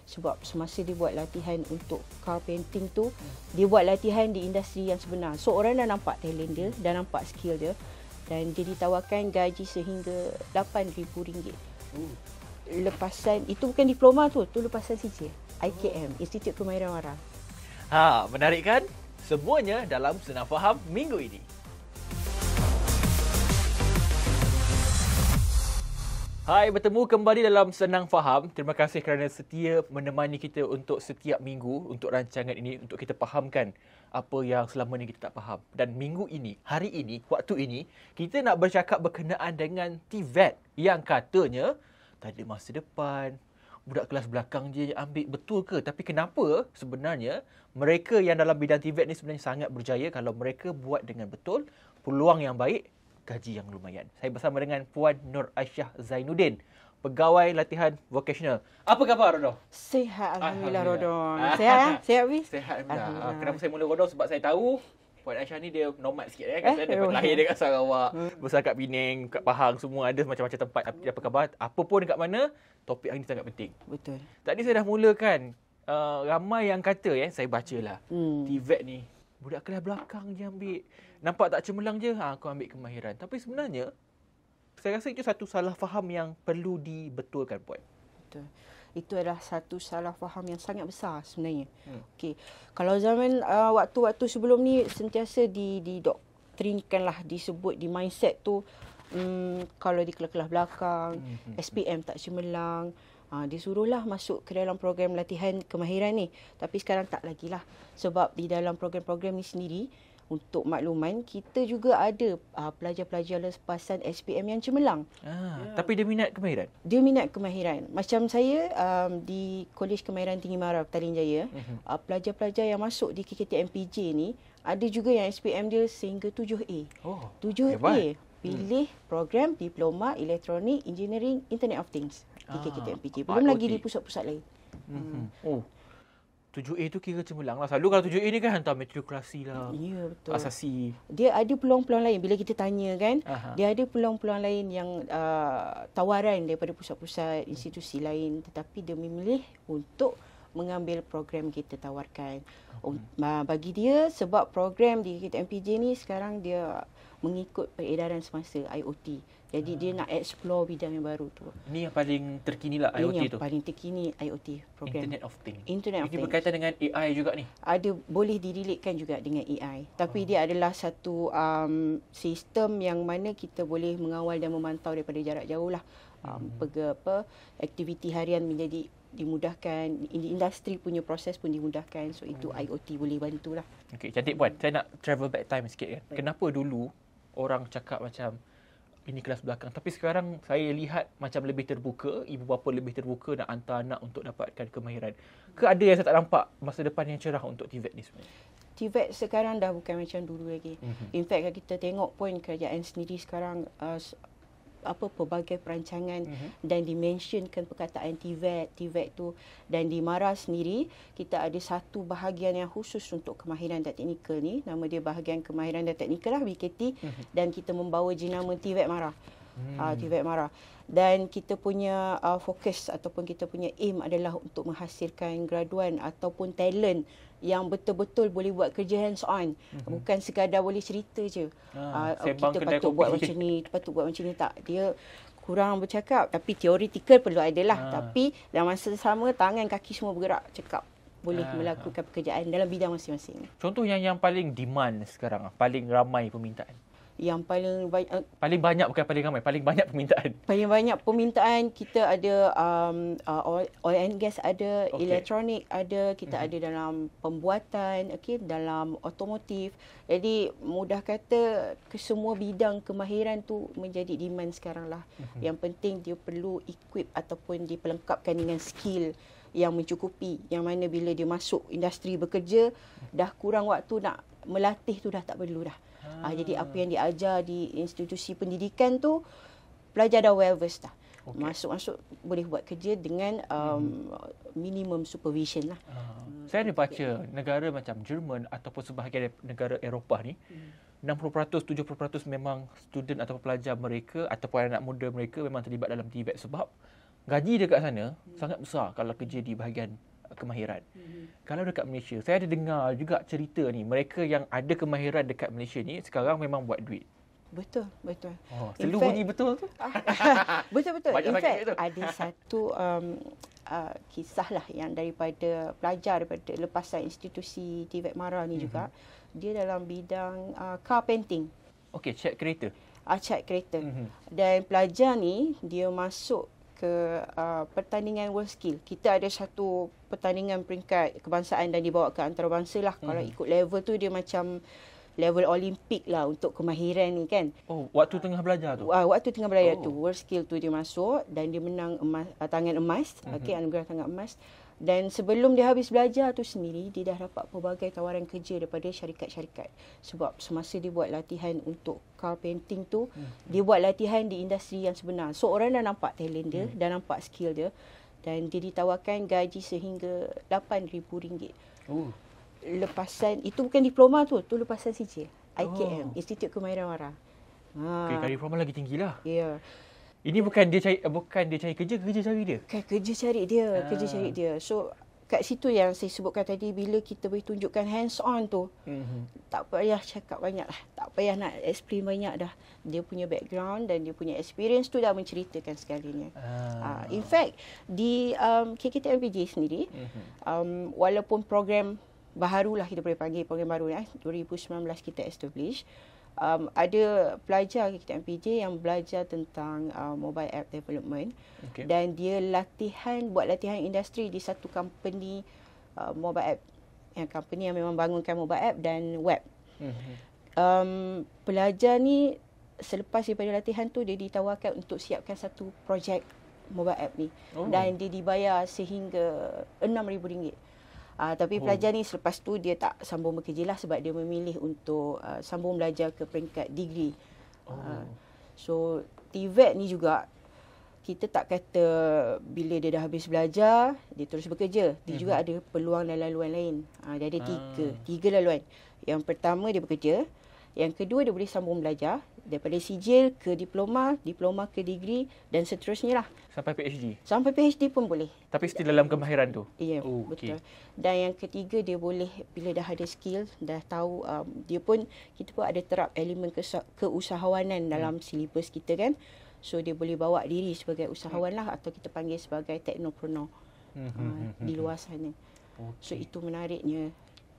Sebab semasa dia buat latihan untuk car painting tu, dia buat latihan di industri yang sebenar. So orang dah nampak talent dia, dah nampak skill dia, dan dia ditawarkan gaji sehingga RM8,000. Lepasan, itu bukan diploma tu lepasan CJ. IKM, Institut Kemahiran Mara. Menarik kan? Semuanya dalam Senang Faham minggu ini. Hai, bertemu kembali dalam Senang Faham. Terima kasih kerana setia menemani kita untuk setiap minggu untuk rancangan ini, untuk kita fahamkan apa yang selama ni kita tak faham. Dan minggu ini, hari ini, waktu ini, kita nak bercakap berkenaan dengan TVET yang katanya tak ada masa depan. Budak kelas belakang je yang ambil. Betul ke? Tapi kenapa sebenarnya mereka yang dalam bidang TVET ni sebenarnya sangat berjaya kalau mereka buat dengan betul, peluang yang baik, gaji yang lumayan. Saya bersama dengan Puan Nur Aisyah Zainuddin, pegawai latihan vocational. Apa khabar, Rodon? Sihat, Alhamdulillah, Rodon. Sihat? Sihat, Wi? Sihat, Alhamdulillah. Kenapa saya mula Rodon? Sebab saya tahu Puan Aisyah ni dia nomad sikit kan. Dia dapat lahir dekat Sarawak, besar kat Penang, kat Pahang, semua ada macam-macam tempat. Apa khabar? Apa pun dekat mana, topik hari ni sangat penting. Betul. Tadi saya dah mulakan, ramai yang kata, saya bacalah, TVET ni budak kelas belakang je ambil. Nampak tak cemerlang je, aku ambil kemahiran. Tapi sebenarnya, saya rasa itu satu salah faham yang perlu dibetulkan, Puan. Betul. Itu adalah satu salah faham yang sangat besar sebenarnya. Okey. Kalau zaman waktu-waktu sebelum ni sentiasa didoktrinkanlah, disebut di mindset tu, kalau di kelas-kelas belakang, SPM tak cemerlang, disuruhlah masuk ke dalam program latihan kemahiran ni. Tapi sekarang tak lagi lah. Sebab di dalam program-program ni sendiri, untuk makluman, kita juga ada pelajar-pelajar lepasan SPM yang cemerlang. Tapi dia minat kemahiran? Dia minat kemahiran. Macam saya di Kolej Kemahiran Tinggi Mara, Petaling Jaya, pelajar-pelajar yang masuk di KKT MPJ ni, ada juga yang SPM dia sehingga 7A. 7A. Hebat. Pilih program Diploma Elektronik Engineering Internet of Things di KKT MPJ. Belum IoT. lagi di pusat-pusat lain. 7A tu kira cemerlang lah. Selalu kalau 7A ni kan hantar matrikulasi lah. Ya, betul. Asasi. Dia ada peluang-peluang lain. Bila kita tanya kan, dia ada peluang-peluang lain yang tawaran daripada pusat-pusat institusi lain. Tetapi dia memilih untuk mengambil program kita tawarkan. Bagi dia, sebab program di KTMPJ ni sekarang dia mengikut peredaran semasa IoT. Jadi dia nak explore bidang yang baru tu. Ini yang paling terkini lah, IoT tu. Ini yang paling terkini, IoT program. Internet of Things. Internet of Ini Things. berkaitan dengan AI juga ni. Ada, boleh direlatekan juga dengan AI. Tapi dia adalah satu sistem yang mana kita boleh mengawal dan memantau daripada jarak jauh lah. Aktiviti harian menjadi dimudahkan, industri punya proses pun dimudahkan. So itu IoT boleh bantulah. Okey, cantik Puan. Saya nak travel back time sikit kan. Kenapa dulu orang cakap macam ini kelas belakang, tapi sekarang saya lihat macam lebih terbuka, ibu bapa lebih terbuka nak hantar anak untuk dapatkan kemahiran. Ke ada yang saya tak nampak masa depan yang cerah untuk TVET ni sebenarnya? TVET sekarang dah bukan macam dulu lagi. In fact, kalau kita tengok pun kerajaan sendiri sekarang pelbagai perancangan dan dimensionkan perkataan TVET tu, dan di Mara sendiri kita ada satu bahagian yang khusus untuk kemahiran dan teknikal ni, nama dia bahagian kemahiran dan teknikal lah, BKT, dan kita membawa jenama TVET Mara. TVET Mara. Dan kita punya fokus ataupun kita punya aim adalah untuk menghasilkan graduan ataupun talent yang betul-betul boleh buat kerja hands on. Bukan sekadar boleh cerita je. Kita patut buat macam ni, patut buat macam ni. Tak, dia kurang bercakap, tapi teoretikal perlu adalah. Tapi dalam masa sama tangan kaki semua bergerak, cakap, boleh melakukan pekerjaan dalam bidang masing-masing. Contoh yang paling demand sekarang, paling ramai permintaan. Yang paling banyak, bukan paling ramai, paling banyak permintaan. Paling banyak permintaan kita ada oil and gas ada, elektronik ada, kita ada dalam pembuatan, dalam otomotif. Jadi mudah kata semua bidang kemahiran tu menjadi demand sekarang lah. Yang penting dia perlu equip ataupun diperlengkapkan dengan skill yang mencukupi, yang mana bila dia masuk industri bekerja, dah kurang waktu nak melatih tu, dah tak perlu dah. Jadi apa yang diajar di institusi pendidikan tu, pelajar dah well versed dah. Masuk-masuk boleh buat kerja dengan minimum supervision lah. Saya ada baca negara macam Jerman ataupun sebahagian negara Eropah ni, 60%, 70% memang student atau pelajar mereka ataupun anak muda mereka memang terlibat dalam TVET sebab gaji dekat sana sangat besar kalau kerja di bahagian kemahiran. Kalau dekat Malaysia, saya ada dengar juga cerita ni, mereka yang ada kemahiran dekat Malaysia ni sekarang memang buat duit. Betul, betul. Oh, selalu bunyi betul tu? Betul. Banyak In fact, tu. ada satu kisah lah yang daripada pelajar daripada lepasan institusi TVET Mara ni juga. Dia dalam bidang car painting. Okey, cat kereta. Cat kereta. Dan pelajar ni, dia masuk ke pertandingan World Skill. Kita ada satu pertandingan peringkat kebangsaan dan dibawa ke antarabangsa lah. Kalau ikut level tu, dia macam level Olimpik lah untuk kemahiran ni kan. Oh, waktu tengah belajar tu? Waktu tengah belajar tu. World Skill tu dia masuk dan dia menang tangan emas. Okey, anugerah tangan emas. Dan sebelum dia habis belajar tu sendiri, dia dah dapat pelbagai tawaran kerja daripada syarikat-syarikat. Sebab semasa dia buat latihan untuk car painting tu, dia buat latihan di industri yang sebenar. So, orang dah nampak talent dia, dah nampak skill dia. Dan dia ditawarkan gaji sehingga RM8,000. Oh. Lepasan, itu bukan diploma tu lepasan sijil. IKM, Institut Kemahiran Mara. Okay, diploma lagi tinggi lah. Ya. Ini bukan dia cari kerja cari dia. Kan kerja cari dia. So kat situ yang saya sebutkan tadi, bila kita boleh tunjukkan hands on tu, tak payah cakap banyak lah. Tak payah nak explain banyak dah. Dia punya background dan dia punya experience tu dah menceritakan segalanya. In fact, di KKTMPJ sendiri, walaupun program baharulah kita boleh panggil program baru 2019 kita establish, ada pelajar KKTMPJ yang belajar tentang mobile app development. Dan dia buat latihan industri di satu company mobile app, company yang memang bangunkan mobile app dan web. Pelajar ni selepas daripada latihan tu, dia ditawarkan untuk siapkan satu projek mobile app ni. Dan dia dibayar sehingga RM6,000. Tapi pelajar ni selepas tu dia tak sambung bekerja lah, sebab dia memilih untuk sambung belajar ke peringkat degree. So TVET ni juga, kita tak kata bila dia dah habis belajar dia terus bekerja. Dia juga ada peluang dan laluan lain. Dia ada tiga laluan. Yang pertama dia bekerja, yang kedua dia boleh sambung belajar daripada sijil ke diploma, diploma ke degree dan seterusnya lah. Sampai PhD? Sampai PhD pun boleh. Tapi still dalam kemahiran tu? Ya, betul. Dan yang ketiga, dia boleh bila dah ada skill, dah tahu, kita pun ada terap elemen keusahawanan dalam silibus kita kan. So dia boleh bawa diri sebagai usahawan lah, atau kita panggil sebagai technopreneur di luar sana. So itu menariknya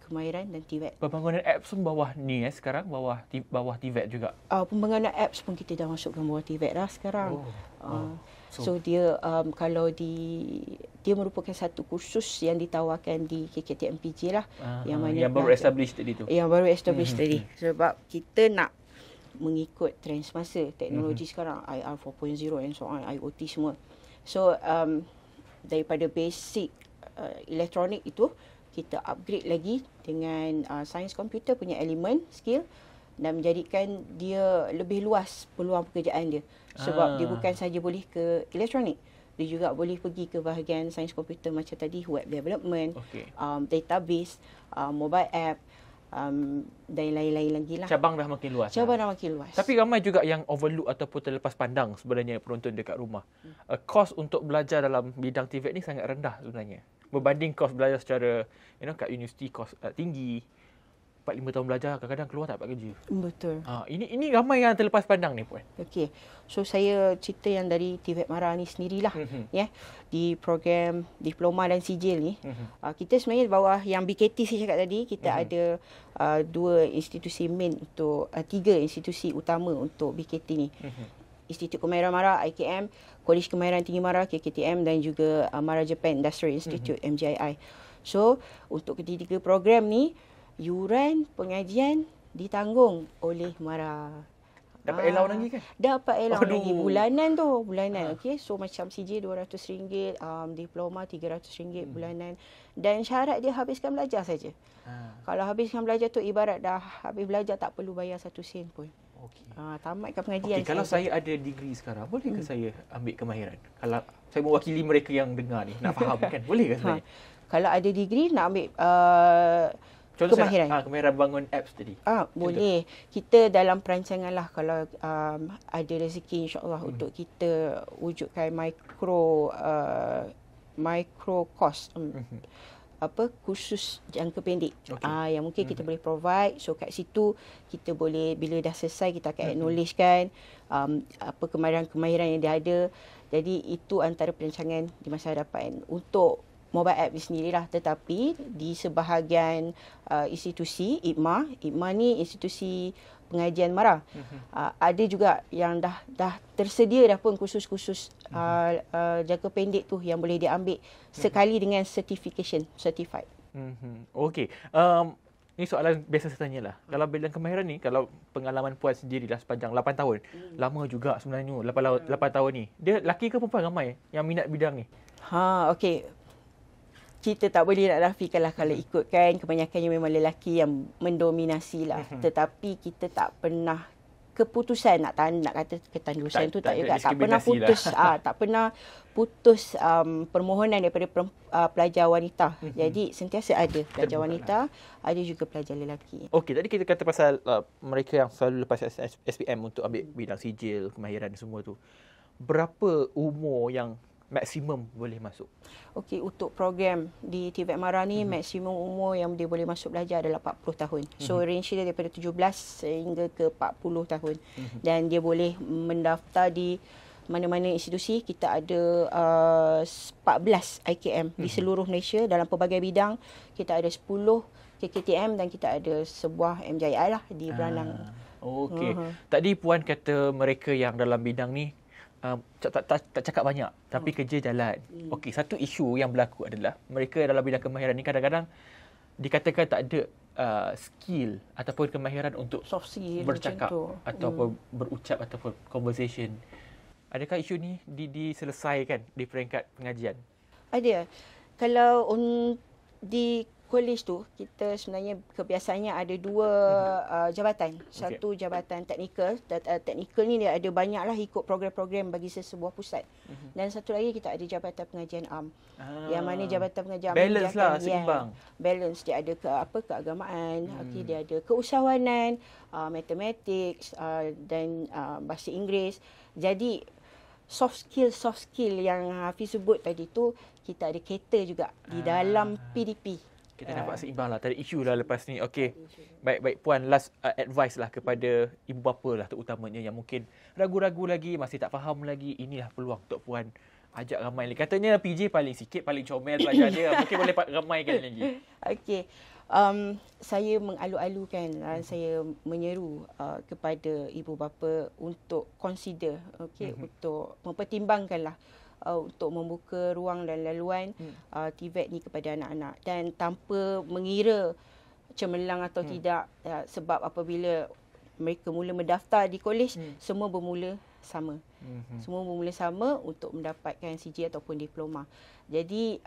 kemahiran dan TVET. Pembangunan apps pun bawah ni sekarang, bawah TVET juga? Pembangunan apps pun kita dah masukkan bawah TVET dah sekarang. So dia kalau dia merupakan satu kursus yang ditawarkan di KKTMPJ lah. Yang baru establish tadi tu? Yang baru establish tadi. Sebab kita nak mengikut trend semasa, teknologi sekarang, IR 4.0 and so on, IoT semua. So daripada basic elektronik itu, kita upgrade lagi dengan sains komputer punya elemen, skill, dan menjadikan dia lebih luas peluang pekerjaan dia. Sebab dia bukan saja boleh ke elektronik, dia juga boleh pergi ke bahagian sains komputer macam tadi, web development, database, mobile app, dan lain-lain lagi lah. Cabang dah makin luas. Tapi ramai juga yang overlook ataupun terlepas pandang sebenarnya penonton dekat rumah. Kos untuk belajar dalam bidang TVET ni sangat rendah sebenarnya. Berbanding kos belajar secara kat universiti, kos tinggi. 4-5 tahun belajar, kadang-kadang keluar tak dapat kerja. Betul. Ini ramai yang terlepas pandang ni, Puan. Okey. So saya cerita yang dari TVET Mara ni sendirilah. Di program diploma dan sijil ni, kita sebenarnya bawah yang BKT saya cakap tadi, kita ada 2 institusi main untuk 3 institusi utama untuk BKT ni. Institut Kemahiran Mara, IKM, Kolej Kemahiran Tinggi Mara, KKTM, dan juga Mara Japan Industrial Institute, MJII. So untuk ketiga program ni, yuran pengajian ditanggung oleh Mara. Dapat allowance lagi kan? Dapat allowance lagi. Bulanan. Okey. So macam CJ RM200, diploma RM300 bulanan. Dan syarat dia habiskan belajar saja. Kalau habiskan belajar tu ibarat dah habis belajar, tak perlu bayar 1 sen pun. Tamatkan pengajian. Kalau saya ada degree sekarang, boleh ke saya ambil kemahiran? Kalau saya mewakili mereka yang dengar ni, nak faham kan? Boleh ke sebenarnya? Kalau ada degree, nak ambil kemahiran. Kemahiran bangun apps tadi. Boleh. Kita dalam perancangan lah kalau ada rezeki insya-Allah untuk kita wujudkan micro course. Kursus jangka pendek. Yang mungkin kita boleh provide. So kat situ kita boleh bila dah selesai kita akan acknowledge-kan kemahiran yang dia ada. Jadi itu antara perancangan di masa hadapan untuk mobile app ni sendirilah. Tetapi di sebahagian institusi IPMA ni institusi pengajian MARA. Ada juga yang dah tersedia dah pun kursus-kursus jangka pendek tu yang boleh diambil sekali dengan certified. Okey. Ni soalan biasa saya tanyalah. Kalau bidang kemahiran ni, kalau pengalaman puan sendirilah sepanjang 8 tahun. Lama juga sebenarnya 8 tahun ni. Dia lelaki ke perempuan ramai yang minat bidang ni? Okey. Kita tak boleh nak nafikan lah kalau ikutkan kebanyakannya memang lelaki yang mendominasi lah. Tetapi kita tak pernah keputusan nak kata ketandusan tu tak juga. Tak pernah putus. Tak pernah putus permohonan daripada pelajar wanita. Jadi sentiasa ada pelajar wanita, ada juga pelajar lelaki. Okey, tadi kita kata pasal mereka yang selalu lepas SPM untuk ambil bidang sijil, kemahiran semua tu. Berapa umur yang maksimum boleh masuk? Okey, untuk program di TVET MARA ni maksimum umur yang dia boleh masuk belajar adalah 40 tahun. So range dia daripada 17 sehingga ke 40 tahun. Dan dia boleh mendaftar di mana-mana institusi. Kita ada 14 IKM di seluruh Malaysia dalam pelbagai bidang. Kita ada 10 KKTM dan kita ada sebuah MJI lah di Branang. Okey. Tadi puan kata mereka yang dalam bidang ni tak cakap banyak tapi kerja jalan. Okey, satu isu yang berlaku adalah mereka dalam bidang kemahiran ni kadang-kadang dikatakan tak ada skill ataupun kemahiran untuk soft skill bercakap ataupun berucap ataupun conversation. Adakah isu ni diselesaikan di peringkat pengajian? Ada. Kalau di kolej tu kita sebenarnya kebiasaannya ada dua jabatan. Satu jabatan teknikal. Teknikal ni dia ada banyaklah ikut program-program bagi sesebuah pusat. Dan satu lagi kita ada jabatan pengajian am. Yang mana jabatan pengajian am balance lah, seimbang. Balance dia ada keagamaan, dia ada keusahawanan, matematik dan bahasa Inggeris. Jadi soft skill yang Hafiz sebut tadi tu kita ada cater juga di dalam PDP. Kita nampak seimbang lah. Tak ada isu lah lepas ni. Okey. Baik puan, last advice lah kepada ibu bapa lah terutamanya yang mungkin ragu-ragu lagi, masih tak faham lagi. Inilah peluang untuk puan ajak ramai lagi. Katanya PJ paling sikit, paling comel pelajar dia. Mungkin boleh ramaikan lagi. Okey. Saya mengalu-alukan, saya menyeru kepada ibu bapa untuk consider, untuk mempertimbangkanlah untuk membuka ruang dan laluan TVET ni kepada anak-anak dan tanpa mengira cemerlang atau tidak, sebab apabila mereka mula mendaftar di kolej semua bermula sama. Semua bermula sama untuk mendapatkan CJ ataupun diploma. Jadi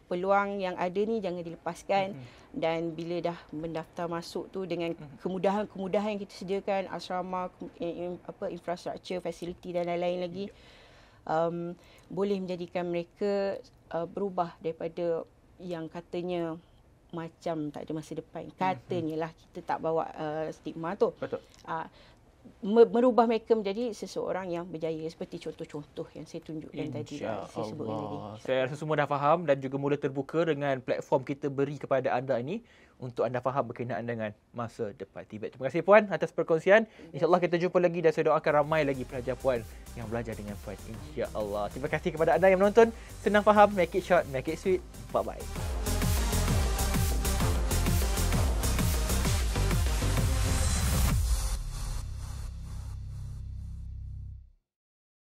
peluang yang ada ni jangan dilepaskan dan bila dah mendaftar masuk tu dengan kemudahan-kemudahan yang kita sediakan, asrama, infrastruktur, fasiliti dan lain-lain lagi, boleh menjadikan mereka berubah daripada yang katanya macam tak ada masa depan. Katanya lah, kita tak bawa stigma tu. Betul. Merubah mereka menjadi seseorang yang berjaya seperti contoh-contoh yang saya tunjukkan tadi. Saya sebutkan tadi. Saya rasa semua dah faham dan juga mula terbuka dengan platform kita beri kepada anda ini untuk anda faham berkenaan dengan masa depan TVET. Terima kasih puan atas perkongsian. InsyaAllah kita jumpa lagi dan saya doakan ramai lagi pelajar puan yang belajar dengan puan. InsyaAllah. Terima kasih kepada anda yang menonton. Senang faham, make it short, make it sweet. Bye-bye.